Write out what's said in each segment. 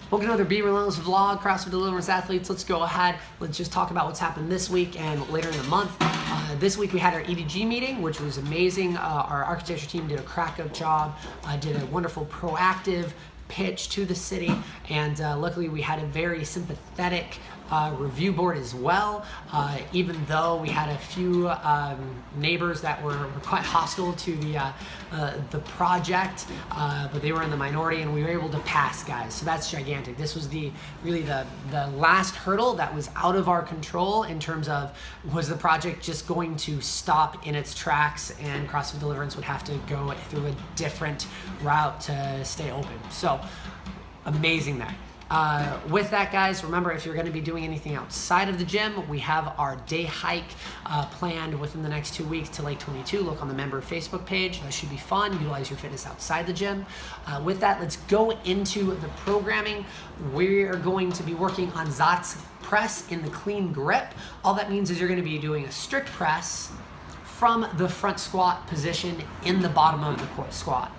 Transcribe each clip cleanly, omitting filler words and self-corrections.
Welcome to another Be Relentless vlog, CrossFit Deliverance athletes. Let's go ahead. Let's just talk about what's happened this week and later in the month. This week we had our EDG meeting, which was amazing. Our architecture team did a crack-up job, did a wonderful proactive pitch to the city, and luckily we had a very sympathetic review board as well, even though we had a few neighbors that were quite hostile to the project, but they were in the minority and we were able to pass, guys. So that's gigantic. This was really the last hurdle that was out of our control in terms of, was the project just going to stop in its tracks and CrossFit Deliverance would have to go through a different route to stay open. So amazing there. With that, guys, remember, if you're going to be doing anything outside of the gym, we have our day hike planned within the next 2 weeks to Lake 22. Look on the member Facebook page. That should be fun. Utilize your fitness outside the gym. With that, let's go into the programming. We are going to be working on Zatz press in the clean grip. All that means is you're going to be doing a strict press from the front squat position in the bottom of the squat.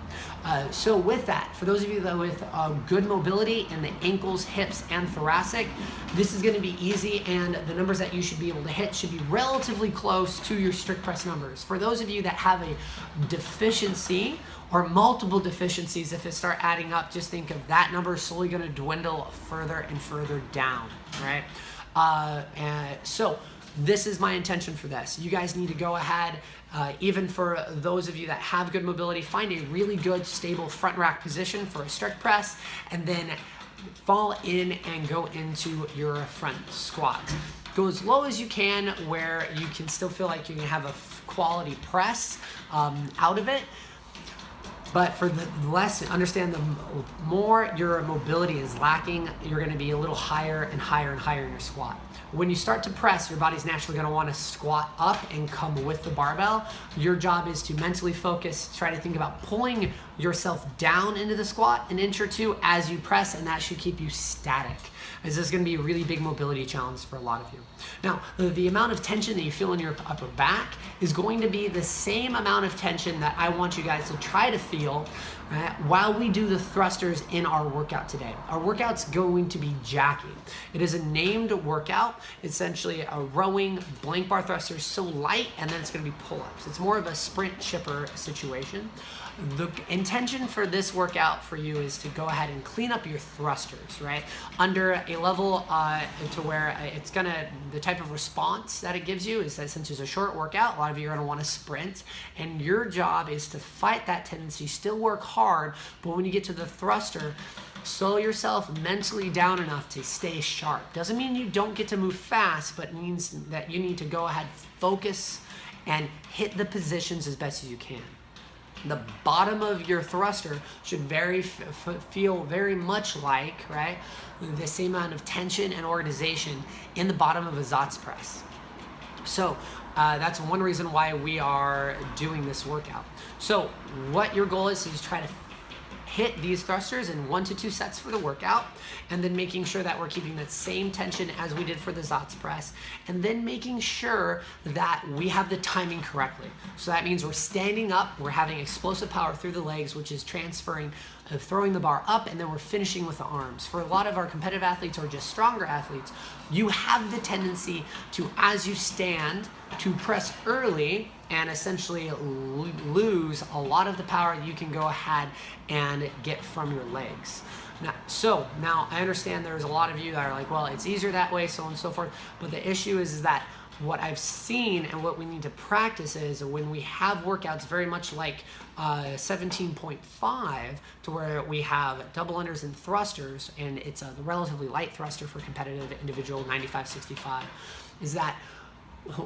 So with that, for those of you that with good mobility in the ankles, hips, and thoracic, this is going to be easy, and the numbers that you should be able to hit should be relatively close to your strict press numbers. For those of you that have a deficiency or multiple deficiencies, if it start adding up, just think of that number slowly going to dwindle further and further down, right? So this is my intention for this. You guys need to go ahead, even for those of you that have good mobility, find a really good, stable front rack position for a strict press, and then fall in and go into your front squat. Go as low as you can where you can still feel like you can have a quality press out of it. But for the less, understand, the more your mobility is lacking, you're going to be a little higher and higher and higher in your squat. When you start to press, your body's naturally going to want to squat up and come with the barbell. Your job is to mentally focus, try to think about pulling yourself down into the squat an inch or two as you press, and that should keep you static. This is going to be a really big mobility challenge for a lot of you. Now, the amount of tension that you feel in your upper back is going to be the same amount of tension that I want you guys to try to feel while we do the thrusters in our workout today. Our workout's going to be jacking. It is a named workout, essentially a rowing blank bar thrusters, so light, and then it's going to be pull-ups. It's more of a sprint chipper situation. The intention for this workout for you is to go ahead and clean up your thrusters, right? Under a level to where it's gonna, the type of response that it gives you is that since it's a short workout, a lot of you are gonna wanna sprint, and your job is to fight that tendency, still work hard, but when you get to the thruster, slow yourself mentally down enough to stay sharp. Doesn't mean you don't get to move fast, but it means that you need to go ahead, focus, and hit the positions as best as you can. The bottom of your thruster should feel very much like, right, the same amount of tension and organization in the bottom of a Zatz press. So that's one reason why we are doing this workout. So what your goal is to try to hit these thrusters in 1 to 2 sets for the workout, and then making sure that we're keeping that same tension as we did for the Zatz press, and then making sure that we have the timing correctly. So that means we're standing up, we're having explosive power through the legs, which is transferring, throwing the bar up, and then we're finishing with the arms. For a lot of our competitive athletes or just stronger athletes, you have the tendency to, as you stand, to press early and essentially lose a lot of the power you can go ahead and get from your legs. Now I understand there's a lot of you that are like, well, it's easier that way, so on and so forth, but the issue is that what I've seen and what we need to practice is when we have workouts very much like 17.5, to where we have double unders and thrusters, and it's a relatively light thruster for competitive individual 95-65, is that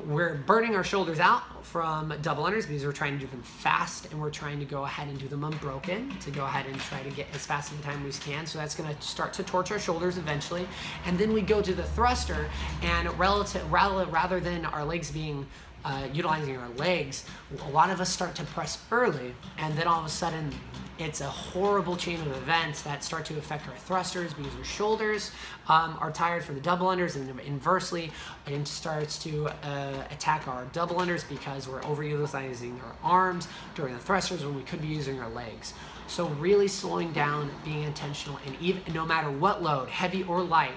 we're burning our shoulders out from double unders because we're trying to do them fast, and we're trying to go ahead and do them unbroken to go ahead and try to get as fast of a time as we can. So that's going to start to torch our shoulders eventually. And then we go to the thruster, and rather than our legs being utilizing our legs, a lot of us start to press early, and then all of a sudden it's a horrible chain of events that start to affect our thrusters because our shoulders are tired for the double unders, and inversely it starts to attack our double unders because we're overutilizing our arms during the thrusters when we could be using our legs. So really slowing down, being intentional, and even no matter what load, heavy or light,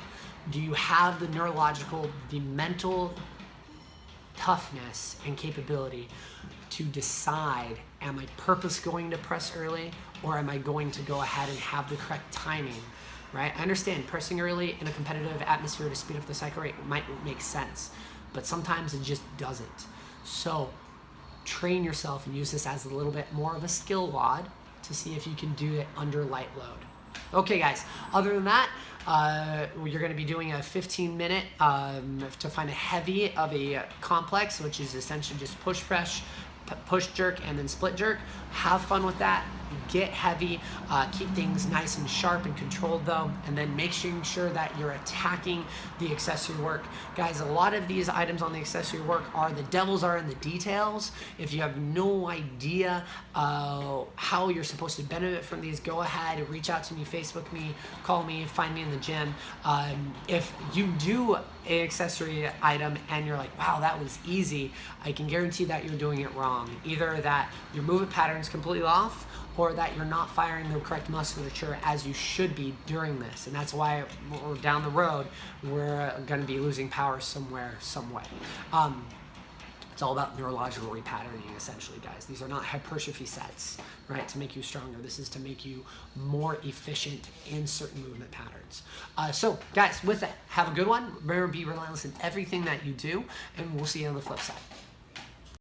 do you have the neurological, the mental toughness and capability to decide, am I purpose going to press early, or am I going to go ahead and have the correct timing, right? I understand pressing early in a competitive atmosphere to speed up the cycle rate might make sense, but sometimes it just doesn't. So train yourself and use this as a little bit more of a skill WOD to see if you can do it under light load. Okay guys, other than that, you're going to be doing a 15-minute to find a heavy of a complex, which is essentially just push jerk and then split jerk. Have fun with that. Get heavy, keep things nice and sharp and controlled though, and then making sure that you're attacking the accessory work. Guys, a lot of these items on the accessory work the devils are in the details. If you have no idea how you're supposed to benefit from these, go ahead, reach out to me, Facebook me, call me, find me in the gym. If you do an accessory item and you're like, wow, that was easy, I can guarantee that you're doing it wrong. Either that your movement pattern's completely off, or that you're not firing the correct musculature as you should be during this. And that's why we're down the road, we're gonna be losing power somewhere, some way. It's all about neurological repatterning, essentially, guys. These are not hypertrophy sets, right, to make you stronger. This is to make you more efficient in certain movement patterns. So, guys, with that, have a good one. Remember, be relentless in everything that you do, and we'll see you on the flip side.